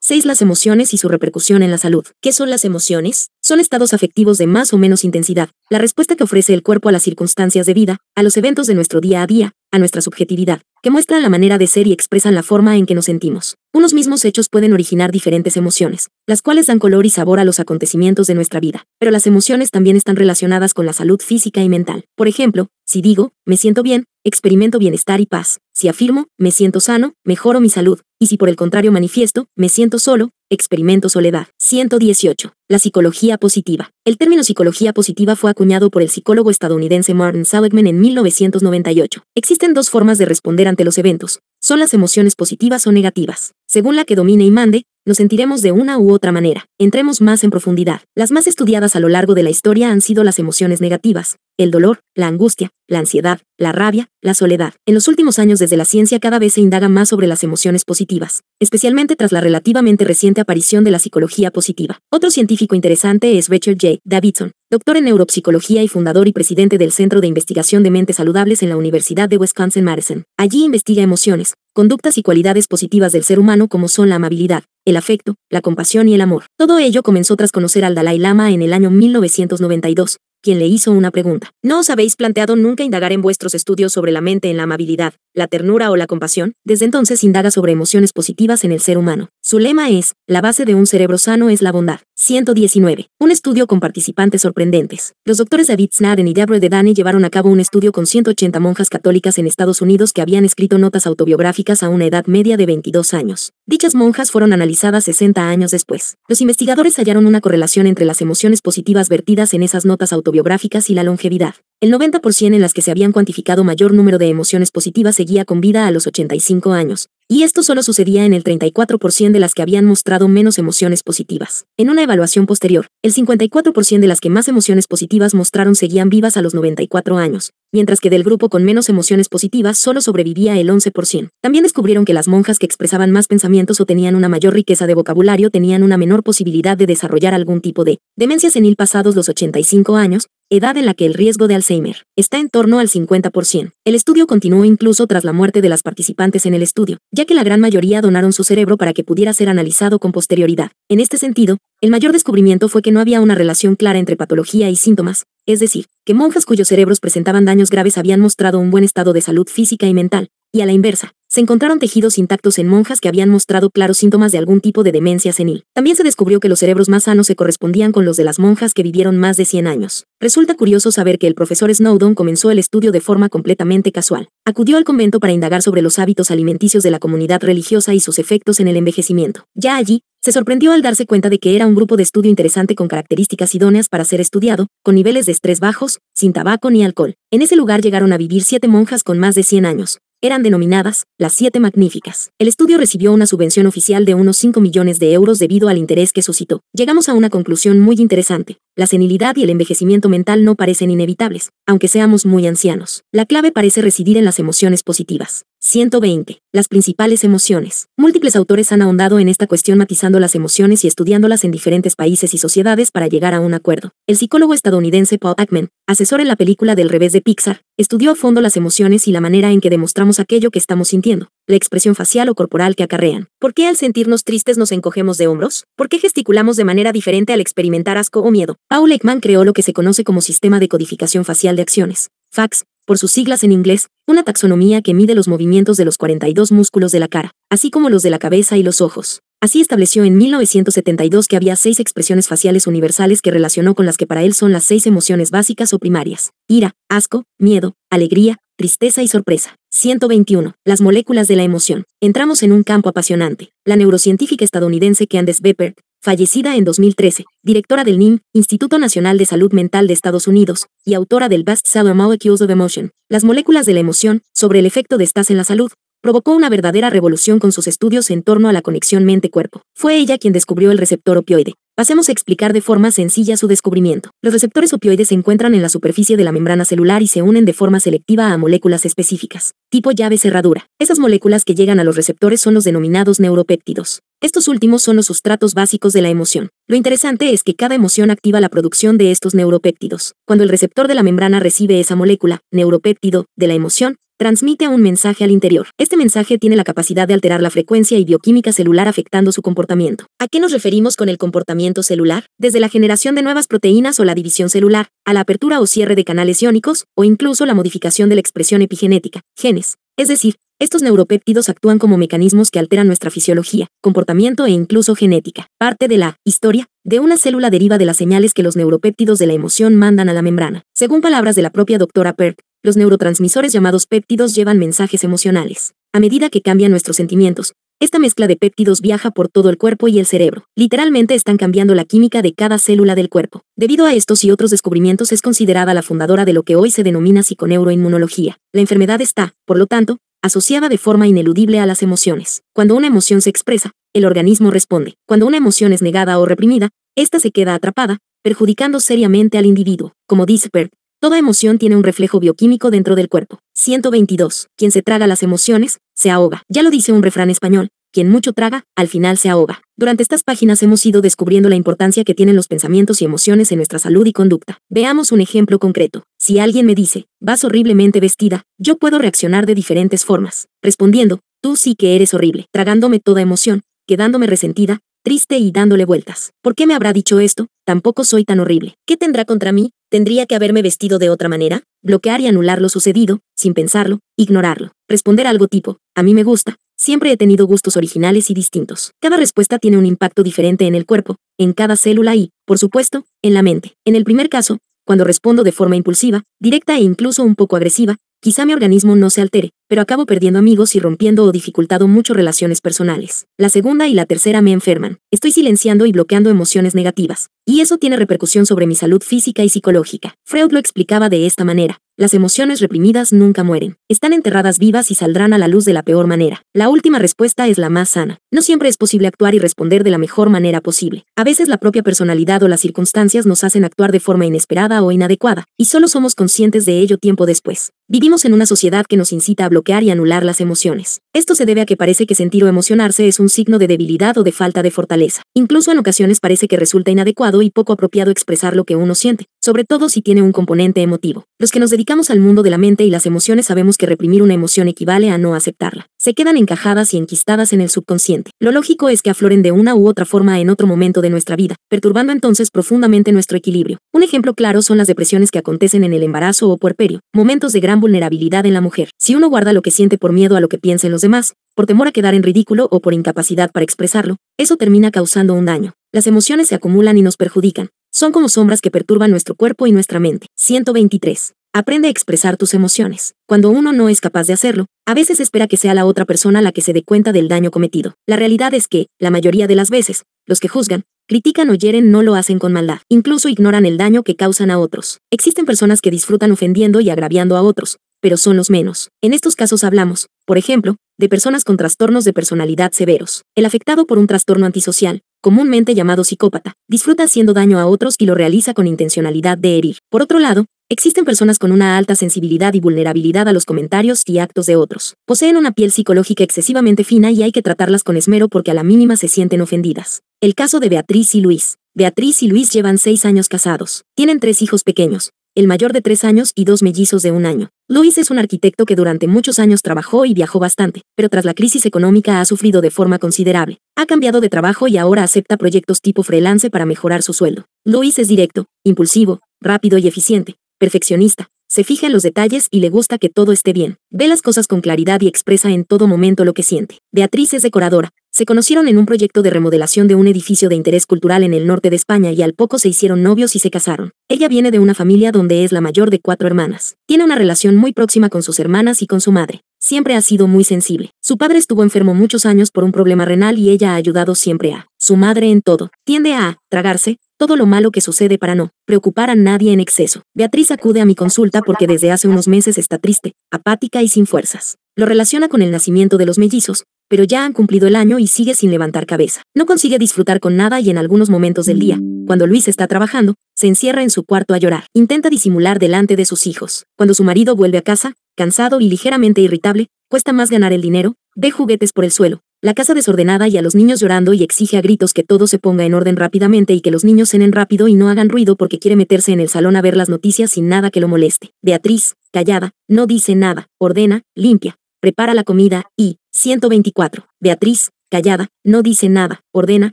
6. Las emociones y su repercusión en la salud. ¿Qué son las emociones? Son estados afectivos de más o menos intensidad, la respuesta que ofrece el cuerpo a las circunstancias de vida, a los eventos de nuestro día a día, a nuestra subjetividad, que muestran la manera de ser y expresan la forma en que nos sentimos. Unos mismos hechos pueden originar diferentes emociones, las cuales dan color y sabor a los acontecimientos de nuestra vida, pero las emociones también están relacionadas con la salud física y mental. Por ejemplo, si digo, me siento bien, experimento bienestar y paz. Si afirmo, me siento sano, mejoro mi salud. Y si por el contrario manifiesto, me siento solo, experimento soledad. 118. La psicología positiva. El término psicología positiva fue acuñado por el psicólogo estadounidense Martin Seligman en 1998. Existen dos formas de responder ante los eventos. Son las emociones positivas o negativas. Según la que domine y mande, nos sentiremos de una u otra manera. Entremos más en profundidad. Las más estudiadas a lo largo de la historia han sido las emociones negativas: el dolor, la angustia, la ansiedad, la rabia, la soledad. En los últimos años desde la ciencia cada vez se indaga más sobre las emociones positivas, especialmente tras la relativamente reciente aparición de la psicología positiva. Otro científico interesante es Richard J. Davidson, doctor en neuropsicología y fundador y presidente del Centro de Investigación de Mentes Saludables en la Universidad de Wisconsin-Madison. Allí investiga emociones, conductas y cualidades positivas del ser humano como son la amabilidad, el afecto, la compasión y el amor. Todo ello comenzó tras conocer al Dalai Lama en el año 1992, quien le hizo una pregunta. ¿No os habéis planteado nunca indagar en vuestros estudios sobre la mente en la amabilidad, la ternura o la compasión? Desde entonces indaga sobre emociones positivas en el ser humano. Su lema es: la base de un cerebro sano es la bondad. 119. Un estudio con participantes sorprendentes. Los doctores David Snaden y Deborah Dedani llevaron a cabo un estudio con 180 monjas católicas en Estados Unidos que habían escrito notas autobiográficas a una edad media de 22 años. Dichas monjas fueron analizadas 60 años después. Los investigadores hallaron una correlación entre las emociones positivas vertidas en esas notas autobiográficas y la longevidad. El 90% en las que se habían cuantificado mayor número de emociones positivas seguía con vida a los 85 años, y esto solo sucedía en el 34% de las que habían mostrado menos emociones positivas. En una evaluación posterior, el 54% de las que más emociones positivas mostraron seguían vivas a los 94 años, mientras que del grupo con menos emociones positivas solo sobrevivía el 11%. También descubrieron que las monjas que expresaban más pensamientos o tenían una mayor riqueza de vocabulario tenían una menor posibilidad de desarrollar algún tipo de demencia senil pasados los 85 años, edad en la que el riesgo de Alzheimer está en torno al 50%. El estudio continuó incluso tras la muerte de las participantes en el estudio, ya que la gran mayoría donaron su cerebro para que pudiera ser analizado con posterioridad. En este sentido, el mayor descubrimiento fue que no había una relación clara entre patología y síntomas, es decir, que monjas cuyos cerebros presentaban daños graves habían mostrado un buen estado de salud física y mental, y a la inversa, se encontraron tejidos intactos en monjas que habían mostrado claros síntomas de algún tipo de demencia senil. También se descubrió que los cerebros más sanos se correspondían con los de las monjas que vivieron más de 100 años. Resulta curioso saber que el profesor Snowdon comenzó el estudio de forma completamente casual. Acudió al convento para indagar sobre los hábitos alimenticios de la comunidad religiosa y sus efectos en el envejecimiento. Ya allí, se sorprendió al darse cuenta de que era un grupo de estudio interesante con características idóneas para ser estudiado, con niveles de estrés bajos, sin tabaco ni alcohol. En ese lugar llegaron a vivir 7 monjas con más de 100 años. Eran denominadas las 7 magníficas. El estudio recibió una subvención oficial de unos 5 millones de euros debido al interés que suscitó. Llegamos a una conclusión muy interesante. La senilidad y el envejecimiento mental no parecen inevitables, aunque seamos muy ancianos. La clave parece residir en las emociones positivas. 120. Las principales emociones. Múltiples autores han ahondado en esta cuestión matizando las emociones y estudiándolas en diferentes países y sociedades para llegar a un acuerdo. El psicólogo estadounidense Paul Ekman, asesor en la película del revés de Pixar, estudió a fondo las emociones y la manera en que demostramos aquello que estamos sintiendo, la expresión facial o corporal que acarrean. ¿Por qué al sentirnos tristes nos encogemos de hombros? ¿Por qué gesticulamos de manera diferente al experimentar asco o miedo? Paul Ekman creó lo que se conoce como Sistema de Codificación Facial de Acciones, FACS, por sus siglas en inglés, una taxonomía que mide los movimientos de los 42 músculos de la cara, así como los de la cabeza y los ojos. Así estableció en 1972 que había 6 expresiones faciales universales que relacionó con las que para él son las 6 emociones básicas o primarias: ira, asco, miedo, alegría, tristeza y sorpresa. 121. Las moléculas de la emoción. Entramos en un campo apasionante. La neurocientífica estadounidense Candace Beppert, fallecida en 2013, directora del NIM, Instituto Nacional de Salud Mental de Estados Unidos, y autora del bestseller Molecules of Emotion, Las moléculas de la emoción, sobre el efecto de estas en la salud, provocó una verdadera revolución con sus estudios en torno a la conexión mente-cuerpo. Fue ella quien descubrió el receptor opioide. Pasemos a explicar de forma sencilla su descubrimiento. Los receptores opioides se encuentran en la superficie de la membrana celular y se unen de forma selectiva a moléculas específicas, tipo llave cerradura. Esas moléculas que llegan a los receptores son los denominados neuropéptidos. Estos últimos son los sustratos básicos de la emoción. Lo interesante es que cada emoción activa la producción de estos neuropéptidos. Cuando el receptor de la membrana recibe esa molécula, neuropéptido, de la emoción, transmite un mensaje al interior. Este mensaje tiene la capacidad de alterar la frecuencia y bioquímica celular afectando su comportamiento. ¿A qué nos referimos con el comportamiento celular? Desde la generación de nuevas proteínas o la división celular, a la apertura o cierre de canales iónicos, o incluso la modificación de la expresión epigenética, genes. Es decir, estos neuropéptidos actúan como mecanismos que alteran nuestra fisiología, comportamiento e incluso genética. Parte de la historia de una célula deriva de las señales que los neuropéptidos de la emoción mandan a la membrana. Según palabras de la propia doctora Perk, los neurotransmisores llamados péptidos llevan mensajes emocionales. A medida que cambian nuestros sentimientos, esta mezcla de péptidos viaja por todo el cuerpo y el cerebro. Literalmente están cambiando la química de cada célula del cuerpo. Debido a estos y otros descubrimientos es considerada la fundadora de lo que hoy se denomina psiconeuroinmunología. La enfermedad está, por lo tanto, asociada de forma ineludible a las emociones. Cuando una emoción se expresa, el organismo responde. Cuando una emoción es negada o reprimida, ésta se queda atrapada, perjudicando seriamente al individuo. Como dice Perk, toda emoción tiene un reflejo bioquímico dentro del cuerpo. 122. Quien se traga las emociones, se ahoga. Ya lo dice un refrán español, quien mucho traga, al final se ahoga. Durante estas páginas hemos ido descubriendo la importancia que tienen los pensamientos y emociones en nuestra salud y conducta. Veamos un ejemplo concreto. Si alguien me dice, vas horriblemente vestida, yo puedo reaccionar de diferentes formas. Respondiendo, tú sí que eres horrible, tragándome toda emoción, quedándome resentida, triste y dándole vueltas. ¿Por qué me habrá dicho esto? Tampoco soy tan horrible. ¿Qué tendrá contra mí? ¿Tendría que haberme vestido de otra manera? Bloquear y anular lo sucedido, sin pensarlo, ignorarlo. Responder algo tipo, a mí me gusta. Siempre he tenido gustos originales y distintos. Cada respuesta tiene un impacto diferente en el cuerpo, en cada célula y, por supuesto, en la mente. En el primer caso, cuando respondo de forma impulsiva, directa e incluso un poco agresiva, quizá mi organismo no se altere, pero acabo perdiendo amigos y rompiendo o dificultando mucho relaciones personales. La segunda y la tercera me enferman. Estoy silenciando y bloqueando emociones negativas, y eso tiene repercusión sobre mi salud física y psicológica. Freud lo explicaba de esta manera. Las emociones reprimidas nunca mueren. Están enterradas vivas y saldrán a la luz de la peor manera. La última respuesta es la más sana. No siempre es posible actuar y responder de la mejor manera posible. A veces la propia personalidad o las circunstancias nos hacen actuar de forma inesperada o inadecuada, y solo somos conscientes de ello tiempo después. Vivimos en una sociedad que nos incita a bloquear y anular las emociones. Esto se debe a que parece que sentir o emocionarse es un signo de debilidad o de falta de fortaleza. Incluso en ocasiones parece que resulta inadecuado y poco apropiado expresar lo que uno siente, sobre todo si tiene un componente emotivo. Los que nos dedicamos al mundo de la mente y las emociones sabemos que reprimir una emoción equivale a no aceptarla. Se quedan encajadas y enquistadas en el subconsciente. Lo lógico es que afloren de una u otra forma en otro momento de nuestra vida, perturbando entonces profundamente nuestro equilibrio. Un ejemplo claro son las depresiones que acontecen en el embarazo o puerperio, momentos de gran vulnerabilidad en la mujer. Si uno guarda lo que siente por miedo a lo que piensen los demás, por temor a quedar en ridículo o por incapacidad para expresarlo, eso termina causando un daño. Las emociones se acumulan y nos perjudican. Son como sombras que perturban nuestro cuerpo y nuestra mente. 123. Aprende a expresar tus emociones. Cuando uno no es capaz de hacerlo, a veces espera que sea la otra persona la que se dé cuenta del daño cometido. La realidad es que, la mayoría de las veces, los que juzgan, critican o hieren no lo hacen con maldad. Incluso ignoran el daño que causan a otros. Existen personas que disfrutan ofendiendo y agraviando a otros, pero son los menos. En estos casos hablamos, por ejemplo, de personas con trastornos de personalidad severos. El afectado por un trastorno antisocial, comúnmente llamado psicópata, disfruta haciendo daño a otros y lo realiza con intencionalidad de herir. Por otro lado, existen personas con una alta sensibilidad y vulnerabilidad a los comentarios y actos de otros. Poseen una piel psicológica excesivamente fina y hay que tratarlas con esmero porque a la mínima se sienten ofendidas. El caso de Beatriz y Luis. Beatriz y Luis llevan 6 años casados. Tienen 3 hijos pequeños, el mayor de 3 años y 2 mellizos de 1 año. Luis es un arquitecto que durante muchos años trabajó y viajó bastante, pero tras la crisis económica ha sufrido de forma considerable. Ha cambiado de trabajo y ahora acepta proyectos tipo freelance para mejorar su sueldo. Luis es directo, impulsivo, rápido y eficiente, perfeccionista. Se fija en los detalles y le gusta que todo esté bien. Ve las cosas con claridad y expresa en todo momento lo que siente. Beatriz es decoradora. Se conocieron en un proyecto de remodelación de un edificio de interés cultural en el norte de España y al poco se hicieron novios y se casaron. Ella viene de una familia donde es la mayor de 4 hermanas. Tiene una relación muy próxima con sus hermanas y con su madre. Siempre ha sido muy sensible. Su padre estuvo enfermo muchos años por un problema renal y ella ha ayudado siempre a su madre en todo. Tiende a tragarse todo lo malo que sucede para no preocupar a nadie en exceso. Beatriz acude a mi consulta porque desde hace unos meses está triste, apática y sin fuerzas. Lo relaciona con el nacimiento de los mellizos, pero ya han cumplido el año y sigue sin levantar cabeza. No consigue disfrutar con nada y en algunos momentos del día, cuando Luis está trabajando, se encierra en su cuarto a llorar. Intenta disimular delante de sus hijos. Cuando su marido vuelve a casa, cansado y ligeramente irritable, cuesta más ganar el dinero, ve juguetes por el suelo, la casa desordenada y a los niños llorando y exige a gritos que todo se ponga en orden rápidamente y que los niños cenen rápido y no hagan ruido porque quiere meterse en el salón a ver las noticias sin nada que lo moleste. Beatriz, callada, no dice nada, ordena, limpia, prepara la comida y, 124. Beatriz, callada, no dice nada, ordena,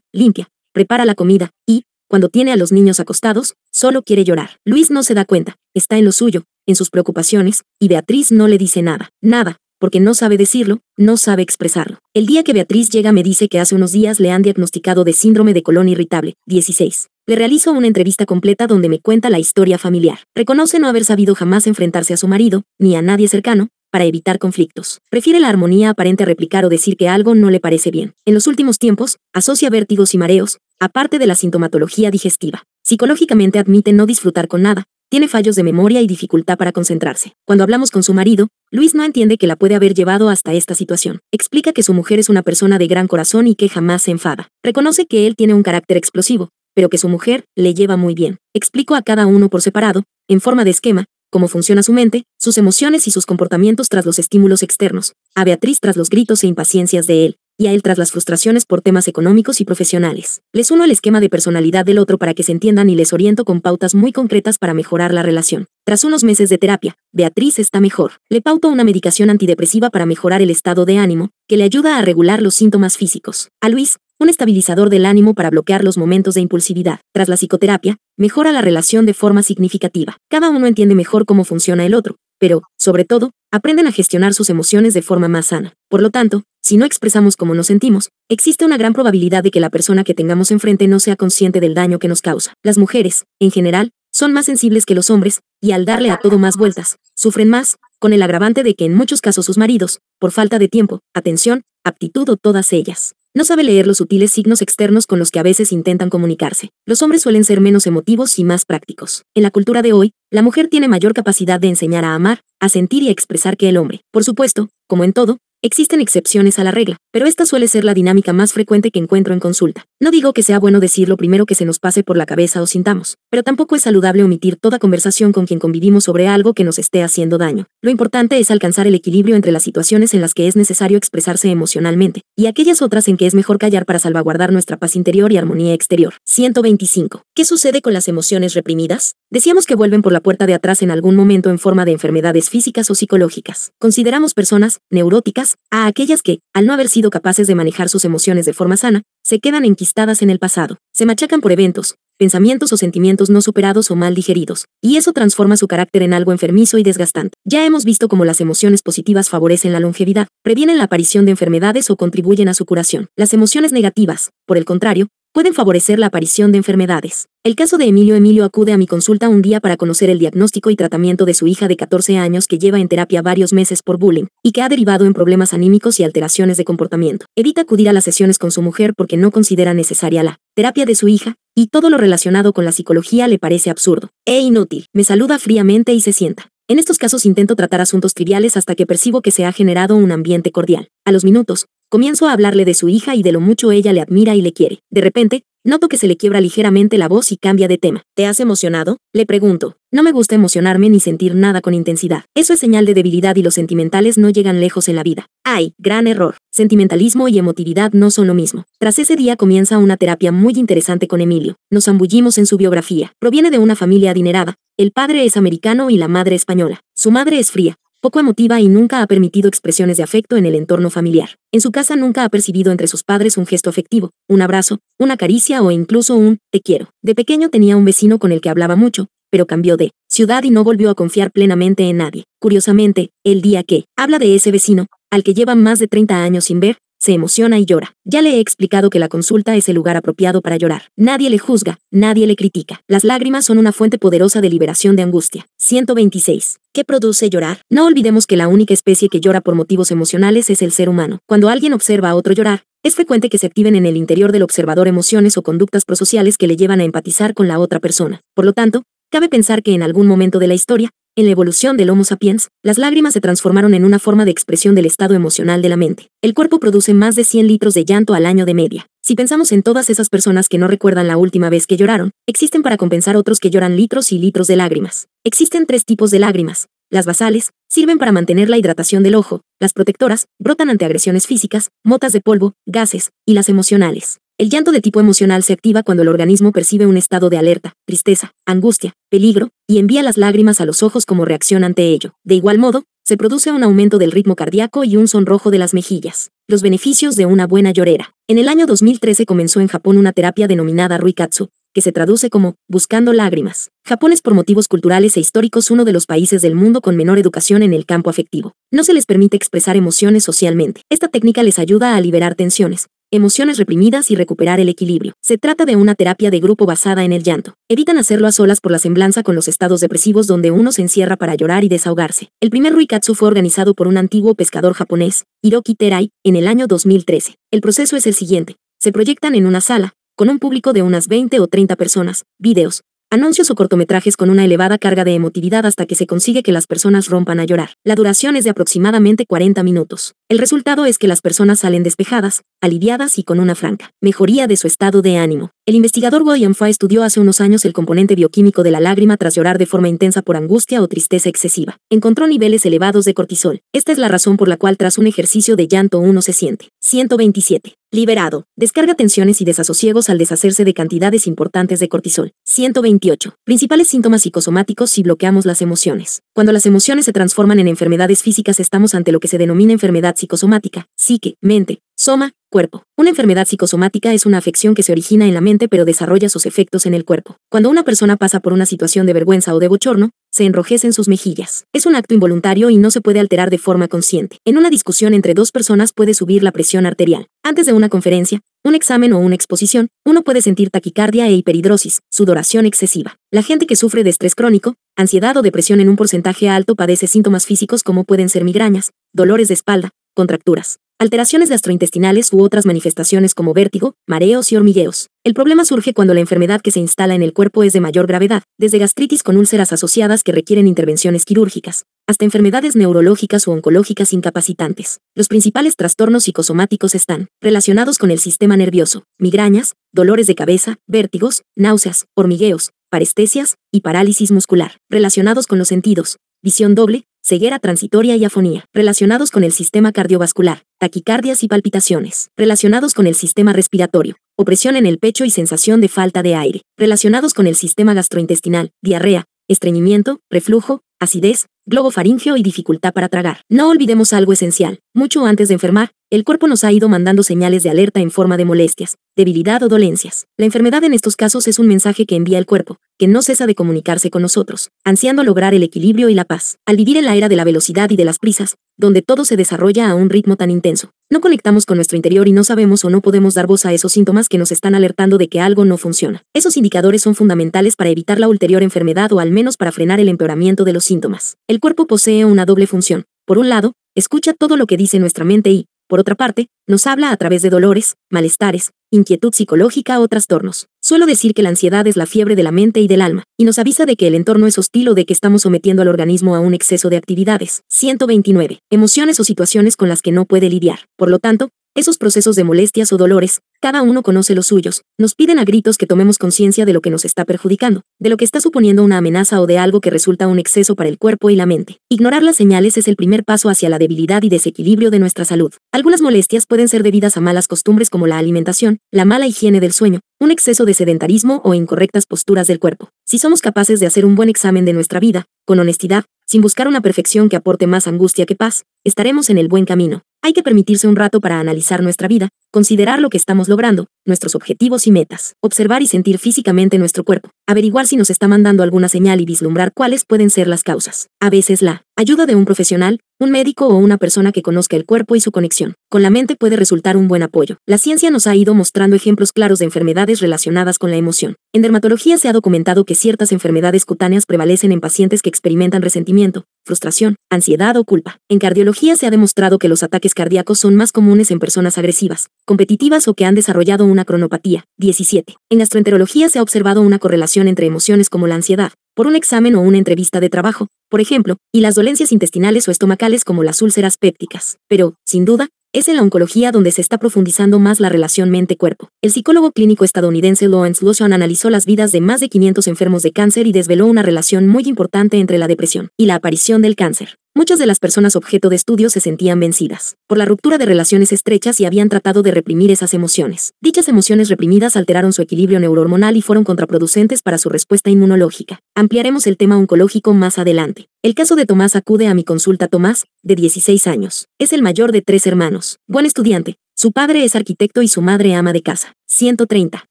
limpia, prepara la comida y, cuando tiene a los niños acostados, solo quiere llorar. Luis no se da cuenta, está en lo suyo, en sus preocupaciones, y Beatriz no le dice nada, nada, porque no sabe decirlo, no sabe expresarlo. El día que Beatriz llega me dice que hace unos días le han diagnosticado de síndrome de colon irritable, 16. Le realizo una entrevista completa donde me cuenta la historia familiar. Reconoce no haber sabido jamás enfrentarse a su marido, ni a nadie cercano, para evitar conflictos. Prefiere la armonía aparente a replicar o decir que algo no le parece bien. En los últimos tiempos, asocia vértigos y mareos, aparte de la sintomatología digestiva. Psicológicamente admite no disfrutar con nada, tiene fallos de memoria y dificultad para concentrarse. Cuando hablamos con su marido, Luis no entiende que la puede haber llevado hasta esta situación. Explica que su mujer es una persona de gran corazón y que jamás se enfada. Reconoce que él tiene un carácter explosivo, pero que su mujer le lleva muy bien. Explico a cada uno por separado, en forma de esquema, cómo funciona su mente, sus emociones y sus comportamientos tras los estímulos externos, a Beatriz tras los gritos e impaciencias de él, y a él tras las frustraciones por temas económicos y profesionales. Les uno el esquema de personalidad del otro para que se entiendan y les oriento con pautas muy concretas para mejorar la relación. Tras unos meses de terapia, Beatriz está mejor. Le pauto una medicación antidepresiva para mejorar el estado de ánimo, que le ayuda a regular los síntomas físicos. A Luis, un estabilizador del ánimo para bloquear los momentos de impulsividad. Tras la psicoterapia, mejora la relación de forma significativa. Cada uno entiende mejor cómo funciona el otro, pero, sobre todo, aprenden a gestionar sus emociones de forma más sana. Por lo tanto, si no expresamos cómo nos sentimos, existe una gran probabilidad de que la persona que tengamos enfrente no sea consciente del daño que nos causa. Las mujeres, en general, son más sensibles que los hombres, y al darle a todo más vueltas, sufren más, con el agravante de que en muchos casos sus maridos, por falta de tiempo, atención, aptitud o todas ellas, no sabe leer los sutiles signos externos con los que a veces intentan comunicarse. Los hombres suelen ser menos emotivos y más prácticos. En la cultura de hoy, la mujer tiene mayor capacidad de enseñar a amar, a sentir y a expresar que el hombre. Por supuesto, como en todo, existen excepciones a la regla, pero esta suele ser la dinámica más frecuente que encuentro en consulta. No digo que sea bueno decir lo primero que se nos pase por la cabeza o sintamos, pero tampoco es saludable omitir toda conversación con quien convivimos sobre algo que nos esté haciendo daño. Lo importante es alcanzar el equilibrio entre las situaciones en las que es necesario expresarse emocionalmente, y aquellas otras en que es mejor callar para salvaguardar nuestra paz interior y armonía exterior. 125. ¿Qué sucede con las emociones reprimidas? Decíamos que vuelven por la puerta de atrás en algún momento en forma de enfermedades físicas o psicológicas. Consideramos personas neuróticas a aquellas que, al no haber sido capaces de manejar sus emociones de forma sana, se quedan enquistadas en el pasado, se machacan por eventos, pensamientos o sentimientos no superados o mal digeridos, y eso transforma su carácter en algo enfermizo y desgastante. Ya hemos visto cómo las emociones positivas favorecen la longevidad, previenen la aparición de enfermedades o contribuyen a su curación. Las emociones negativas, por el contrario, pueden favorecer la aparición de enfermedades. El caso de Emilio acude a mi consulta un día para conocer el diagnóstico y tratamiento de su hija de 14 años que lleva en terapia varios meses por bullying, y que ha derivado en problemas anímicos y alteraciones de comportamiento. Evita acudir a las sesiones con su mujer porque no considera necesaria la terapia de su hija, y todo lo relacionado con la psicología le parece absurdo e inútil. Me saluda fríamente y se sienta. En estos casos intento tratar asuntos triviales hasta que percibo que se ha generado un ambiente cordial. A los minutos, comienzo a hablarle de su hija y de lo mucho ella le admira y le quiere. De repente, noto que se le quiebra ligeramente la voz y cambia de tema. ¿Te has emocionado? Le pregunto. No me gusta emocionarme ni sentir nada con intensidad. Eso es señal de debilidad y los sentimentales no llegan lejos en la vida. ¡Ay, gran error! Sentimentalismo y emotividad no son lo mismo. Tras ese día comienza una terapia muy interesante con Emilio. Nos zambullimos en su biografía. Proviene de una familia adinerada. El padre es americano y la madre española. Su madre es fría, poco emotiva y nunca ha permitido expresiones de afecto en el entorno familiar. En su casa nunca ha percibido entre sus padres un gesto afectivo, un abrazo, una caricia o incluso un «te quiero». De pequeño tenía un vecino con el que hablaba mucho, pero cambió de ciudad y no volvió a confiar plenamente en nadie. Curiosamente, el día que habla de ese vecino, al que lleva más de 30 años sin ver, se emociona y llora. Ya le he explicado que la consulta es el lugar apropiado para llorar. Nadie le juzga, nadie le critica. Las lágrimas son una fuente poderosa de liberación de angustia. 126. ¿Qué produce llorar? No olvidemos que la única especie que llora por motivos emocionales es el ser humano. Cuando alguien observa a otro llorar, es frecuente que se activen en el interior del observador emociones o conductas prosociales que le llevan a empatizar con la otra persona. Por lo tanto, cabe pensar que en algún momento de la historia, en la evolución del Homo sapiens, las lágrimas se transformaron en una forma de expresión del estado emocional de la mente. El cuerpo produce más de 100 litros de llanto al año de media. Si pensamos en todas esas personas que no recuerdan la última vez que lloraron, existen para compensar otros que lloran litros y litros de lágrimas. Existen 3 tipos de lágrimas: Las basales sirven para mantener la hidratación del ojo, las protectoras brotan ante agresiones físicas, motas de polvo, gases, y las emocionales. El llanto de tipo emocional se activa cuando el organismo percibe un estado de alerta, tristeza, angustia, peligro, y envía las lágrimas a los ojos como reacción ante ello. De igual modo, se produce un aumento del ritmo cardíaco y un sonrojo de las mejillas. Los beneficios de una buena llorera. En el año 2013 comenzó en Japón una terapia denominada Ruikatsu, que se traduce como buscando lágrimas. Japón es por motivos culturales e históricos uno de los países del mundo con menor educación en el campo afectivo. No se les permite expresar emociones socialmente. Esta técnica les ayuda a liberar tensiones, emociones reprimidas y recuperar el equilibrio. Se trata de una terapia de grupo basada en el llanto. Evitan hacerlo a solas por la semblanza con los estados depresivos donde uno se encierra para llorar y desahogarse. El primer Ruikatsu fue organizado por un antiguo pescador japonés, Hiroki Terai, en el año 2013. El proceso es el siguiente. Se proyectan en una sala, con un público de unas 20 o 30 personas, videos, anuncios o cortometrajes con una elevada carga de emotividad hasta que se consigue que las personas rompan a llorar. La duración es de aproximadamente 40 minutos. El resultado es que las personas salen despejadas, aliviadas y con una franca mejoría de su estado de ánimo. El investigador William Fa estudió hace unos años el componente bioquímico de la lágrima tras llorar de forma intensa por angustia o tristeza excesiva. Encontró niveles elevados de cortisol. Esta es la razón por la cual tras un ejercicio de llanto uno se siente 127. Liberado. Descarga tensiones y desasosiegos al deshacerse de cantidades importantes de cortisol. 128. Principales síntomas psicosomáticos si bloqueamos las emociones. Cuando las emociones se transforman en enfermedades físicas estamos ante lo que se denomina enfermedad psicosomática, psique, mente, soma, cuerpo. Una enfermedad psicosomática es una afección que se origina en la mente pero desarrolla sus efectos en el cuerpo. Cuando una persona pasa por una situación de vergüenza o de bochorno, se enrojecen sus mejillas. Es un acto involuntario y no se puede alterar de forma consciente. En una discusión entre dos personas puede subir la presión arterial. Antes de una conferencia, un examen o una exposición, uno puede sentir taquicardia e hiperhidrosis, sudoración excesiva. La gente que sufre de estrés crónico, ansiedad o depresión en un porcentaje alto padece síntomas físicos como pueden ser migrañas, dolores de espalda, contracturas, alteraciones gastrointestinales u otras manifestaciones como vértigo, mareos y hormigueos. El problema surge cuando la enfermedad que se instala en el cuerpo es de mayor gravedad, desde gastritis con úlceras asociadas que requieren intervenciones quirúrgicas, hasta enfermedades neurológicas o oncológicas incapacitantes. Los principales trastornos psicosomáticos están relacionados con el sistema nervioso, migrañas, dolores de cabeza, vértigos, náuseas, hormigueos, parestesias y parálisis muscular. Relacionados con los sentidos, visión doble, ceguera transitoria y afonía. Relacionados con el sistema cardiovascular, taquicardias y palpitaciones. Relacionados con el sistema respiratorio, opresión en el pecho y sensación de falta de aire. Relacionados con el sistema gastrointestinal, diarrea, estreñimiento, reflujo, acidez, globo faríngeo y dificultad para tragar. No olvidemos algo esencial. Mucho antes de enfermar, el cuerpo nos ha ido mandando señales de alerta en forma de molestias, debilidad o dolencias. La enfermedad en estos casos es un mensaje que envía el cuerpo, que no cesa de comunicarse con nosotros, ansiando lograr el equilibrio y la paz. Al vivir en la era de la velocidad y de las prisas, donde todo se desarrolla a un ritmo tan intenso, no conectamos con nuestro interior y no sabemos o no podemos dar voz a esos síntomas que nos están alertando de que algo no funciona. Esos indicadores son fundamentales para evitar la ulterior enfermedad o al menos para frenar el empeoramiento de los síntomas. El cuerpo posee una doble función. Por un lado, escucha todo lo que dice nuestra mente y, por otra parte, nos habla a través de dolores, malestares, inquietud psicológica o trastornos. Suelo decir que la ansiedad es la fiebre de la mente y del alma, y nos avisa de que el entorno es hostil o de que estamos sometiendo al organismo a un exceso de actividades. 129. Emociones o situaciones con las que no puede lidiar. Por lo tanto, esos procesos de molestias o dolores, cada uno conoce los suyos, nos piden a gritos que tomemos conciencia de lo que nos está perjudicando, de lo que está suponiendo una amenaza o de algo que resulta un exceso para el cuerpo y la mente. Ignorar las señales es el primer paso hacia la debilidad y desequilibrio de nuestra salud. Algunas molestias pueden ser debidas a malas costumbres como la alimentación, la mala higiene del sueño, un exceso de sedentarismo o incorrectas posturas del cuerpo. Si somos capaces de hacer un buen examen de nuestra vida, con honestidad, sin buscar una perfección que aporte más angustia que paz, estaremos en el buen camino. Hay que permitirse un rato para analizar nuestra vida, considerar lo que estamos logrando, nuestros objetivos y metas, observar y sentir físicamente nuestro cuerpo, averiguar si nos está mandando alguna señal y vislumbrar cuáles pueden ser las causas. A veces la ayuda de un profesional, un médico o una persona que conozca el cuerpo y su conexión con la mente puede resultar un buen apoyo. La ciencia nos ha ido mostrando ejemplos claros de enfermedades relacionadas con la emoción. En dermatología se ha documentado que ciertas enfermedades cutáneas prevalecen en pacientes que experimentan resentimiento, frustración, ansiedad o culpa. En cardiología se ha demostrado que los ataques cardíacos son más comunes en personas agresivas, competitivas o que han desarrollado una cronopatía. 17. En gastroenterología se ha observado una correlación entre emociones como la ansiedad, por un examen o una entrevista de trabajo, por ejemplo, y las dolencias intestinales o estomacales como las úlceras pépticas. Pero, sin duda, Es en la oncología donde se está profundizando más la relación mente-cuerpo. El psicólogo clínico estadounidense Lawrence Lotion analizó las vidas de más de 500 enfermos de cáncer y desveló una relación muy importante entre la depresión y la aparición del cáncer. Muchas de las personas objeto de estudio se sentían vencidas por la ruptura de relaciones estrechas y habían tratado de reprimir esas emociones. Dichas emociones reprimidas alteraron su equilibrio neurohormonal y fueron contraproducentes para su respuesta inmunológica. Ampliaremos el tema oncológico más adelante. El caso de Tomás acude a mi consulta. Tomás, de 16 años, es el mayor de 3 hermanos. Buen estudiante. Su padre es arquitecto y su madre ama de casa. 130.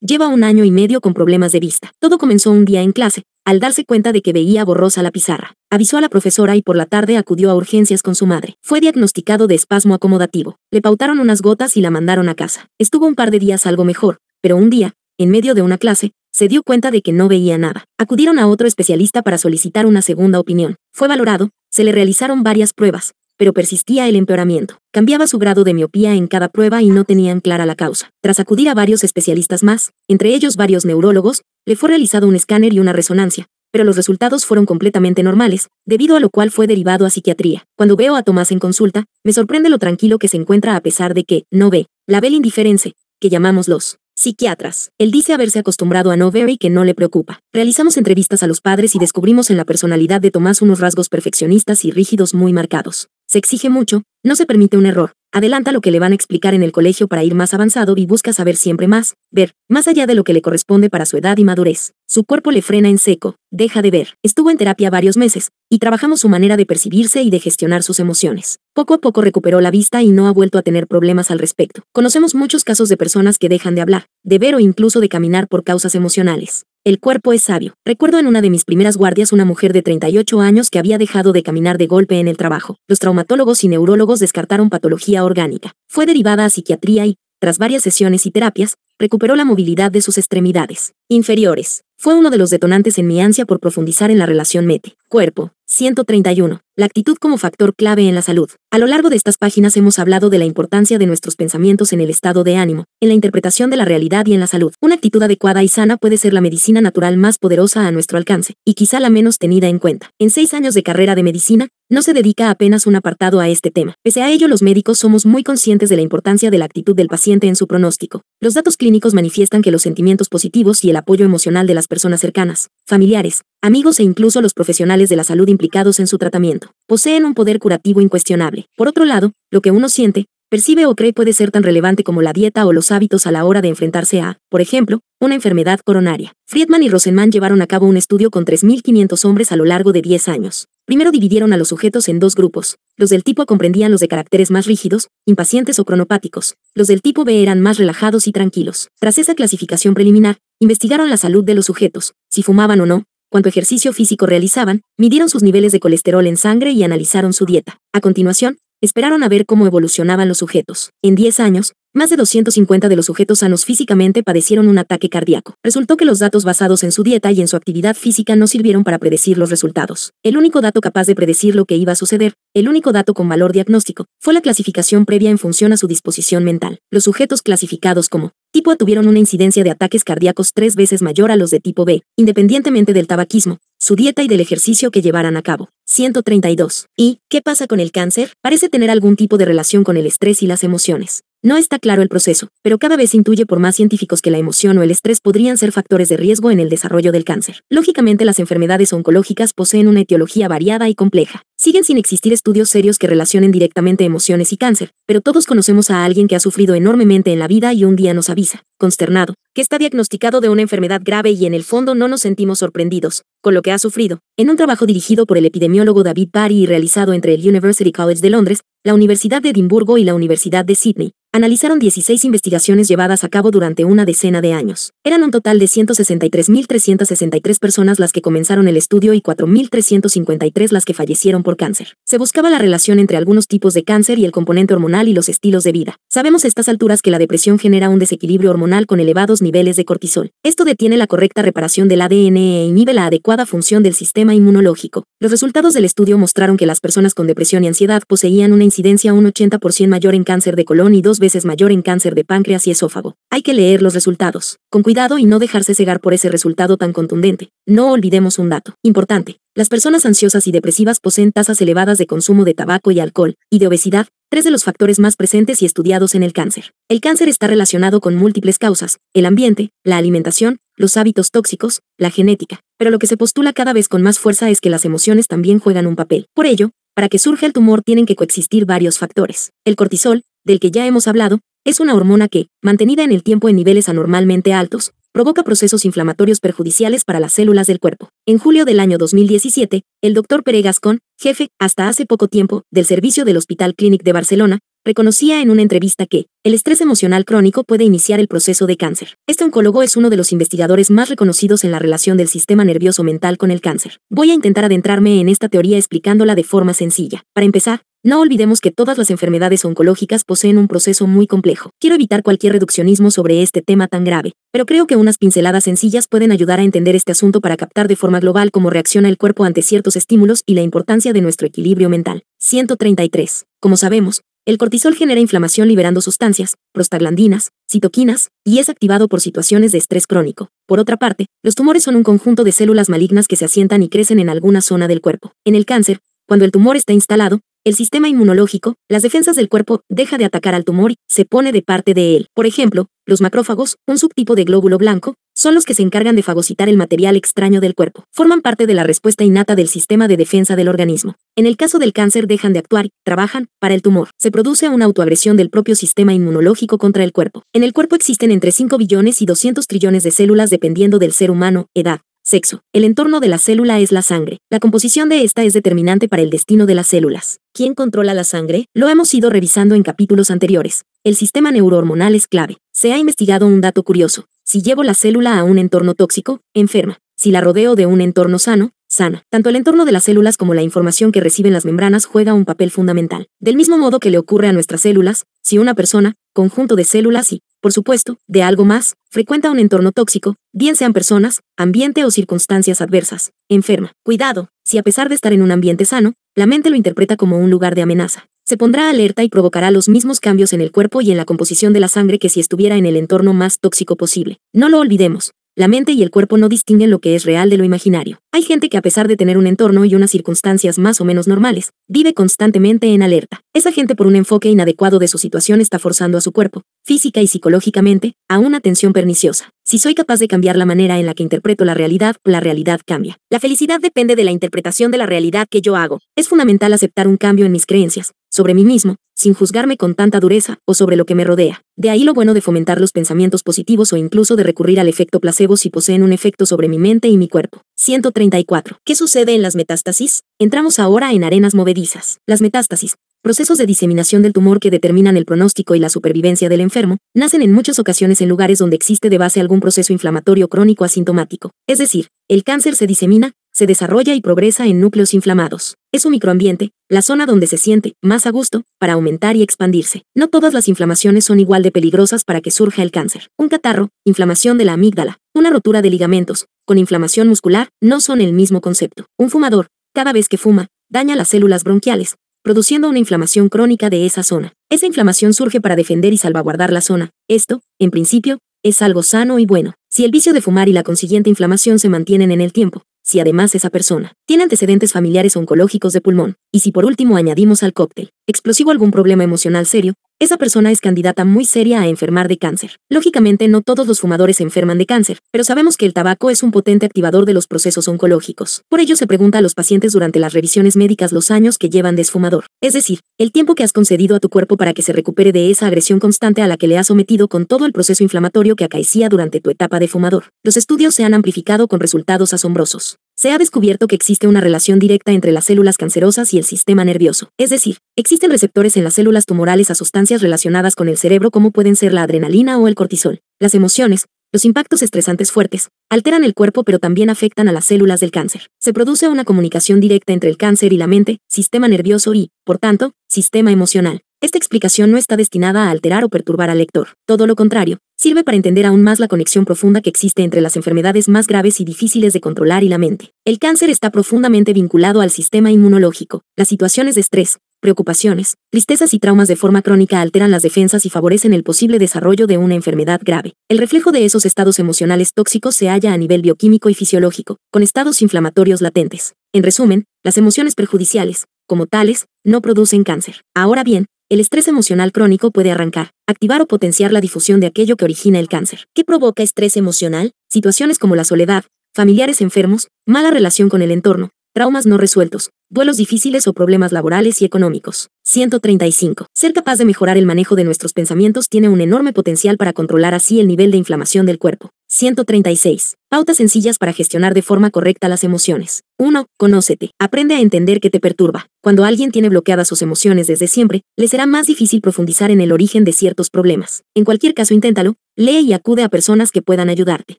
Lleva 1 año y medio con problemas de vista. Todo comenzó un día en clase, al darse cuenta de que veía borrosa la pizarra. Avisó a la profesora y por la tarde acudió a urgencias con su madre. Fue diagnosticado de espasmo acomodativo. Le pautaron unas gotas y la mandaron a casa. Estuvo un par de días algo mejor, pero un día, en medio de una clase, se dio cuenta de que no veía nada. Acudieron a otro especialista para solicitar una segunda opinión. Fue valorado, se le realizaron varias pruebas, pero persistía el empeoramiento. Cambiaba su grado de miopía en cada prueba y no tenían clara la causa. Tras acudir a varios especialistas más, entre ellos varios neurólogos, le fue realizado un escáner y una resonancia, pero los resultados fueron completamente normales, debido a lo cual fue derivado a psiquiatría. Cuando veo a Tomás en consulta, me sorprende lo tranquilo que se encuentra a pesar de que no ve. La vel indiferencia, que llamamos los psiquiatras. Él dice haberse acostumbrado a no ver y que no le preocupa. Realizamos entrevistas a los padres y descubrimos en la personalidad de Tomás unos rasgos perfeccionistas y rígidos muy marcados. Se exige mucho, no se permite un error, adelanta lo que le van a explicar en el colegio para ir más avanzado y busca saber siempre más, ver, más allá de lo que le corresponde para su edad y madurez. Su cuerpo le frena en seco, deja de ver. Estuvo en terapia varios meses, y trabajamos su manera de percibirse y de gestionar sus emociones. Poco a poco recuperó la vista y no ha vuelto a tener problemas al respecto. Conocemos muchos casos de personas que dejan de hablar, de ver o incluso de caminar por causas emocionales. El cuerpo es sabio. Recuerdo en una de mis primeras guardias una mujer de 38 años que había dejado de caminar de golpe en el trabajo. Los traumatólogos y neurólogos descartaron patología orgánica. Fue derivada a psiquiatría y, tras varias sesiones y terapias, recuperó la movilidad de sus extremidades inferiores. Fue uno de los detonantes en mi ansia por profundizar en la relación mente-cuerpo. 131. La actitud como factor clave en la salud. A lo largo de estas páginas hemos hablado de la importancia de nuestros pensamientos en el estado de ánimo, en la interpretación de la realidad y en la salud. Una actitud adecuada y sana puede ser la medicina natural más poderosa a nuestro alcance, y quizá la menos tenida en cuenta. En 6 años de carrera de medicina, no se dedica apenas un apartado a este tema. Pese a ello, los médicos somos muy conscientes de la importancia de la actitud del paciente en su pronóstico. Los datos clínicos manifiestan que los sentimientos positivos y el apoyo emocional de las personas cercanas, familiares, amigos e incluso los profesionales de la salud implicados en su tratamiento, poseen un poder curativo incuestionable. Por otro lado, lo que uno siente, percibe o cree puede ser tan relevante como la dieta o los hábitos a la hora de enfrentarse a, por ejemplo, una enfermedad coronaria. Friedman y Rosenman llevaron a cabo un estudio con 3.500 hombres a lo largo de 10 años. Primero dividieron a los sujetos en 2 grupos. Los del tipo A comprendían los de caracteres más rígidos, impacientes o cronopáticos. Los del tipo B eran más relajados y tranquilos. Tras esa clasificación preliminar, investigaron la salud de los sujetos, si fumaban o no, cuánto ejercicio físico realizaban, midieron sus niveles de colesterol en sangre y analizaron su dieta. A continuación, esperaron a ver cómo evolucionaban los sujetos. En 10 años, más de 250 de los sujetos sanos físicamente padecieron un ataque cardíaco. Resultó que los datos basados en su dieta y en su actividad física no sirvieron para predecir los resultados. El único dato capaz de predecir lo que iba a suceder, el único dato con valor diagnóstico, fue la clasificación previa en función a su disposición mental. Los sujetos clasificados como tipo A tuvieron una incidencia de ataques cardíacos 3 veces mayor a los de tipo B, independientemente del tabaquismo, su dieta y del ejercicio que llevaran a cabo. 132. ¿Y qué pasa con el cáncer? Parece tener algún tipo de relación con el estrés y las emociones. No está claro el proceso, pero cada vez se intuye por más científicos que la emoción o el estrés podrían ser factores de riesgo en el desarrollo del cáncer. Lógicamente, las enfermedades oncológicas poseen una etiología variada y compleja. Siguen sin existir estudios serios que relacionen directamente emociones y cáncer, pero todos conocemos a alguien que ha sufrido enormemente en la vida y un día nos avisa, consternado, que está diagnosticado de una enfermedad grave y en el fondo no nos sentimos sorprendidos con lo que ha sufrido. En un trabajo dirigido por el epidemiólogo David Parry y realizado entre el University College de Londres, la Universidad de Edimburgo y la Universidad de Sydney, analizaron 16 investigaciones llevadas a cabo durante una decena de años. Eran un total de 163.363 personas las que comenzaron el estudio y 4.353 las que fallecieron por cáncer. Se buscaba la relación entre algunos tipos de cáncer y el componente hormonal y los estilos de vida. Sabemos a estas alturas que la depresión genera un desequilibrio hormonal con elevados niveles de cortisol. Esto detiene la correcta reparación del ADN e inhibe la adecuada función del sistema inmunológico. Los resultados del estudio mostraron que las personas con depresión y ansiedad poseían una incidencia un 80% mayor en cáncer de colon y 2 veces mayor en cáncer de páncreas y esófago. Hay que leer los resultados con cuidado y no dejarse cegar por ese resultado tan contundente. No olvidemos un dato importante. Las personas ansiosas y depresivas poseen tasas elevadas de consumo de tabaco y alcohol, y de obesidad, tres de los factores más presentes y estudiados en el cáncer. El cáncer está relacionado con múltiples causas: el ambiente, la alimentación, los hábitos tóxicos, la genética. Pero lo que se postula cada vez con más fuerza es que las emociones también juegan un papel. Por ello, para que surja el tumor tienen que coexistir varios factores. El cortisol, del que ya hemos hablado, es una hormona que, mantenida en el tiempo en niveles anormalmente altos, provoca procesos inflamatorios perjudiciales para las células del cuerpo. En julio del año 2017, el Dr. Pere Gascón, jefe, hasta hace poco tiempo, del servicio del Hospital Clínic de Barcelona, reconocía en una entrevista que el estrés emocional crónico puede iniciar el proceso de cáncer. Este oncólogo es uno de los investigadores más reconocidos en la relación del sistema nervioso mental con el cáncer. Voy a intentar adentrarme en esta teoría explicándola de forma sencilla. Para empezar, no olvidemos que todas las enfermedades oncológicas poseen un proceso muy complejo. Quiero evitar cualquier reduccionismo sobre este tema tan grave, pero creo que unas pinceladas sencillas pueden ayudar a entender este asunto para captar de forma global cómo reacciona el cuerpo ante ciertos estímulos y la importancia de nuestro equilibrio mental. 133. Como sabemos, el cortisol genera inflamación liberando sustancias, prostaglandinas, citoquinas, y es activado por situaciones de estrés crónico. Por otra parte, los tumores son un conjunto de células malignas que se asientan y crecen en alguna zona del cuerpo. En el cáncer, cuando el tumor está instalado, el sistema inmunológico, las defensas del cuerpo, deja de atacar al tumor y se pone de parte de él. Por ejemplo, los macrófagos, un subtipo de glóbulo blanco, son los que se encargan de fagocitar el material extraño del cuerpo. Forman parte de la respuesta innata del sistema de defensa del organismo. En el caso del cáncer dejan de actuar y trabajan para el tumor. Se produce una autoagresión del propio sistema inmunológico contra el cuerpo. En el cuerpo existen entre 5 billones y 200 trillones de células dependiendo del ser humano, edad, sexo. El entorno de la célula es la sangre. La composición de esta es determinante para el destino de las células. ¿Quién controla la sangre? Lo hemos ido revisando en capítulos anteriores. El sistema neurohormonal es clave. Se ha investigado un dato curioso. Si llevo la célula a un entorno tóxico, enferma. Si la rodeo de un entorno sano, sana. Tanto el entorno de las células como la información que reciben las membranas juega un papel fundamental. Del mismo modo que le ocurre a nuestras células, si una persona, conjunto de células y, por supuesto, de algo más, frecuenta un entorno tóxico, bien sean personas, ambiente o circunstancias adversas, enferma. Cuidado, si a pesar de estar en un ambiente sano, la mente lo interpreta como un lugar de amenaza. Se pondrá alerta y provocará los mismos cambios en el cuerpo y en la composición de la sangre que si estuviera en el entorno más tóxico posible. No lo olvidemos. La mente y el cuerpo no distinguen lo que es real de lo imaginario. Hay gente que a pesar de tener un entorno y unas circunstancias más o menos normales, vive constantemente en alerta. Esa gente por un enfoque inadecuado de su situación está forzando a su cuerpo, física y psicológicamente, a una tensión perniciosa. Si soy capaz de cambiar la manera en la que interpreto la realidad cambia. La felicidad depende de la interpretación de la realidad que yo hago. Es fundamental aceptar un cambio en mis creencias, sobre mí mismo, sin juzgarme con tanta dureza, o sobre lo que me rodea. De ahí lo bueno de fomentar los pensamientos positivos o incluso de recurrir al efecto placebo si poseen un efecto sobre mi mente y mi cuerpo. 134. ¿Qué sucede en las metástasis? Entramos ahora en arenas movedizas. Las metástasis, procesos de diseminación del tumor que determinan el pronóstico y la supervivencia del enfermo, nacen en muchas ocasiones en lugares donde existe de base algún proceso inflamatorio crónico asintomático. Es decir, el cáncer se disemina, se desarrolla y progresa en núcleos inflamados. Es un microambiente, la zona donde se siente más a gusto, para aumentar y expandirse. No todas las inflamaciones son igual de peligrosas para que surja el cáncer. Un catarro, inflamación de la amígdala, una rotura de ligamentos, con inflamación muscular, no son el mismo concepto. Un fumador, cada vez que fuma, daña las células bronquiales, produciendo una inflamación crónica de esa zona. Esa inflamación surge para defender y salvaguardar la zona. Esto, en principio, es algo sano y bueno. Si el vicio de fumar y la consiguiente inflamación se mantienen en el tiempo, si además esa persona tiene antecedentes familiares oncológicos de pulmón, y si por último añadimos al cóctel explosivo algún problema emocional serio, esa persona es candidata muy seria a enfermar de cáncer. Lógicamente no todos los fumadores enferman de cáncer, pero sabemos que el tabaco es un potente activador de los procesos oncológicos. Por ello se pregunta a los pacientes durante las revisiones médicas los años que llevan de exfumador, es decir, el tiempo que has concedido a tu cuerpo para que se recupere de esa agresión constante a la que le has sometido con todo el proceso inflamatorio que acaecía durante tu etapa de fumador. Los estudios se han amplificado con resultados asombrosos. Se ha descubierto que existe una relación directa entre las células cancerosas y el sistema nervioso. Es decir, existen receptores en las células tumorales a sustancias relacionadas con el cerebro como pueden ser la adrenalina o el cortisol. Las emociones, los impactos estresantes fuertes, alteran el cuerpo pero también afectan a las células del cáncer. Se produce una comunicación directa entre el cáncer y la mente, sistema nervioso y, por tanto, sistema emocional. Esta explicación no está destinada a alterar o perturbar al lector. Todo lo contrario, sirve para entender aún más la conexión profunda que existe entre las enfermedades más graves y difíciles de controlar y la mente. El cáncer está profundamente vinculado al sistema inmunológico. Las situaciones de estrés, preocupaciones, tristezas y traumas de forma crónica alteran las defensas y favorecen el posible desarrollo de una enfermedad grave. El reflejo de esos estados emocionales tóxicos se halla a nivel bioquímico y fisiológico, con estados inflamatorios latentes. En resumen, las emociones perjudiciales, como tales, no producen cáncer. Ahora bien, el estrés emocional crónico puede arrancar, activar o potenciar la difusión de aquello que origina el cáncer. ¿Qué provoca estrés emocional? Situaciones como la soledad, familiares enfermos, mala relación con el entorno, traumas no resueltos, duelos difíciles o problemas laborales y económicos. 135. Ser capaz de mejorar el manejo de nuestros pensamientos tiene un enorme potencial para controlar así el nivel de inflamación del cuerpo. 136. Pautas sencillas para gestionar de forma correcta las emociones. 1. Conócete. Aprende a entender qué te perturba. Cuando alguien tiene bloqueadas sus emociones desde siempre, le será más difícil profundizar en el origen de ciertos problemas. En cualquier caso, inténtalo, lee y acude a personas que puedan ayudarte.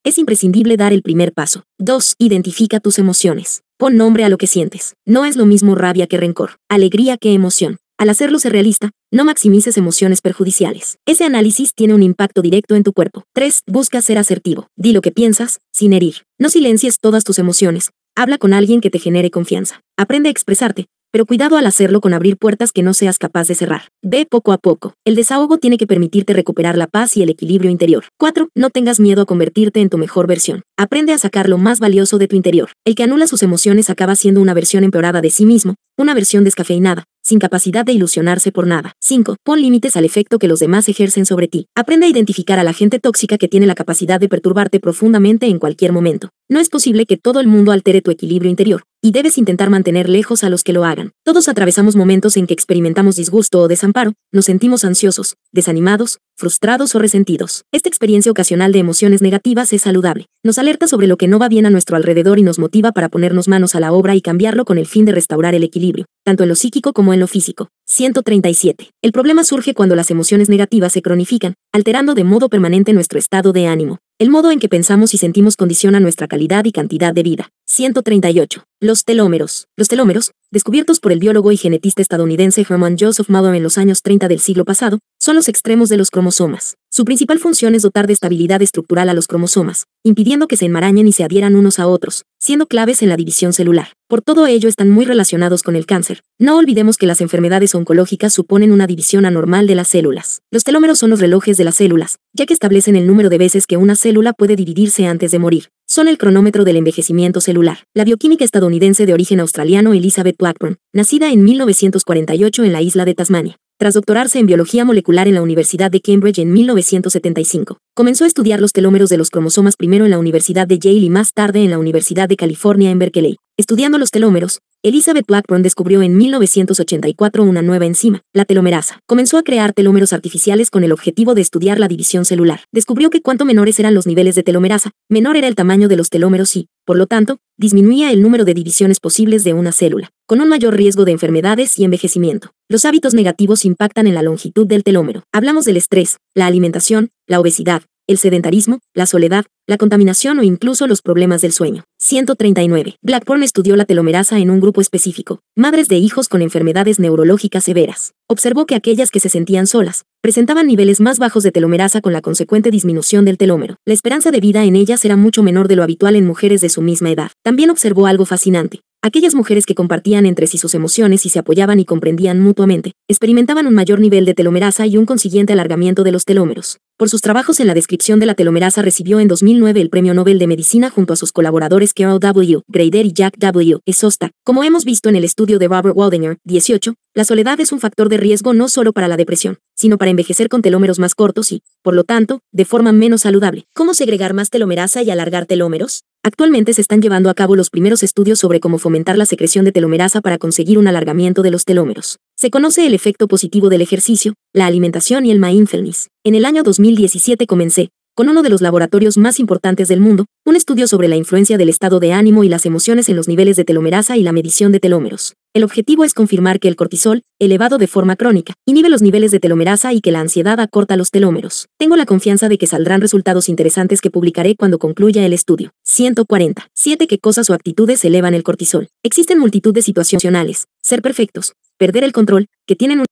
Es imprescindible dar el primer paso. 2. Identifica tus emociones. Pon nombre a lo que sientes. No es lo mismo rabia que rencor, alegría que emoción. Al hacerlo ser realista, no maximices emociones perjudiciales. Ese análisis tiene un impacto directo en tu cuerpo. 3. Busca ser asertivo. Di lo que piensas, sin herir. No silencies todas tus emociones. Habla con alguien que te genere confianza. Aprende a expresarte, pero cuidado al hacerlo con abrir puertas que no seas capaz de cerrar. Ve poco a poco. El desahogo tiene que permitirte recuperar la paz y el equilibrio interior. 4. No tengas miedo a convertirte en tu mejor versión. Aprende a sacar lo más valioso de tu interior. El que anula sus emociones acaba siendo una versión empeorada de sí mismo, una versión descafeinada, sin capacidad de ilusionarse por nada. 5. Pon límites al efecto que los demás ejercen sobre ti. Aprende a identificar a la gente tóxica que tiene la capacidad de perturbarte profundamente en cualquier momento. No es posible que todo el mundo altere tu equilibrio interior, y debes intentar mantener lejos a los que lo hagan. Todos atravesamos momentos en que experimentamos disgusto o desamparo, nos sentimos ansiosos, desanimados, frustrados o resentidos. Esta experiencia ocasional de emociones negativas es saludable. Nos alerta sobre lo que no va bien a nuestro alrededor y nos motiva para ponernos manos a la obra y cambiarlo con el fin de restaurar el equilibrio, tanto en lo psíquico como en lo físico. 137. El problema surge cuando las emociones negativas se cronifican, alterando de modo permanente nuestro estado de ánimo. El modo en que pensamos y sentimos condiciona nuestra calidad y cantidad de vida. 138. Los telómeros. Los telómeros, descubiertos por el biólogo y genetista estadounidense Hermann Joseph Malloy en los años 30 del siglo pasado, son los extremos de los cromosomas. Su principal función es dotar de estabilidad estructural a los cromosomas, impidiendo que se enmarañen y se adhieran unos a otros, siendo claves en la división celular. Por todo ello están muy relacionados con el cáncer. No olvidemos que las enfermedades oncológicas suponen una división anormal de las células. Los telómeros son los relojes de las células, ya que establecen el número de veces que una célula puede dividirse antes de morir. Son el cronómetro del envejecimiento celular. La bioquímica estadounidense de origen australiano Elizabeth Blackburn, nacida en 1948 en la isla de Tasmania, tras doctorarse en biología molecular en la Universidad de Cambridge en 1975, comenzó a estudiar los telómeros de los cromosomas primero en la Universidad de Yale y más tarde en la Universidad de California en Berkeley. Estudiando los telómeros, Elizabeth Blackburn descubrió en 1984 una nueva enzima, la telomerasa. Comenzó a crear telómeros artificiales con el objetivo de estudiar la división celular. Descubrió que cuanto menores eran los niveles de telomerasa, menor era el tamaño de los telómeros y, por lo tanto, disminuía el número de divisiones posibles de una célula, con un mayor riesgo de enfermedades y envejecimiento. Los hábitos negativos impactan en la longitud del telómero. Hablamos del estrés, la alimentación, la obesidad, el sedentarismo, la soledad, la contaminación o incluso los problemas del sueño. 139. Blackburn estudió la telomerasa en un grupo específico, madres de hijos con enfermedades neurológicas severas. Observó que aquellas que se sentían solas, presentaban niveles más bajos de telomerasa con la consecuente disminución del telómero. La esperanza de vida en ellas era mucho menor de lo habitual en mujeres de su misma edad. También observó algo fascinante. Aquellas mujeres que compartían entre sí sus emociones y se apoyaban y comprendían mutuamente, experimentaban un mayor nivel de telomerasa y un consiguiente alargamiento de los telómeros. Por sus trabajos en la descripción de la telomerasa recibió en 2009 el Premio Nobel de Medicina junto a sus colaboradores Carol W. Grader y Jack W. Esosta. Como hemos visto en el estudio de Robert Waldinger, 18, la soledad es un factor de riesgo no solo para la depresión, sino para envejecer con telómeros más cortos y, por lo tanto, de forma menos saludable. ¿Cómo segregar más telomerasa y alargar telómeros? Actualmente se están llevando a cabo los primeros estudios sobre cómo fomentar la secreción de telomerasa para conseguir un alargamiento de los telómeros. Se conoce el efecto positivo del ejercicio, la alimentación y el mindfulness. En el año 2017 comencé, con uno de los laboratorios más importantes del mundo, un estudio sobre la influencia del estado de ánimo y las emociones en los niveles de telomerasa y la medición de telómeros. El objetivo es confirmar que el cortisol, elevado de forma crónica, inhibe los niveles de telomerasa y que la ansiedad acorta los telómeros. Tengo la confianza de que saldrán resultados interesantes que publicaré cuando concluya el estudio. 140. 7. ¿Qué cosas o actitudes elevan el cortisol? Existen multitud de situaciones, ser perfectos, perder el control, que tienen un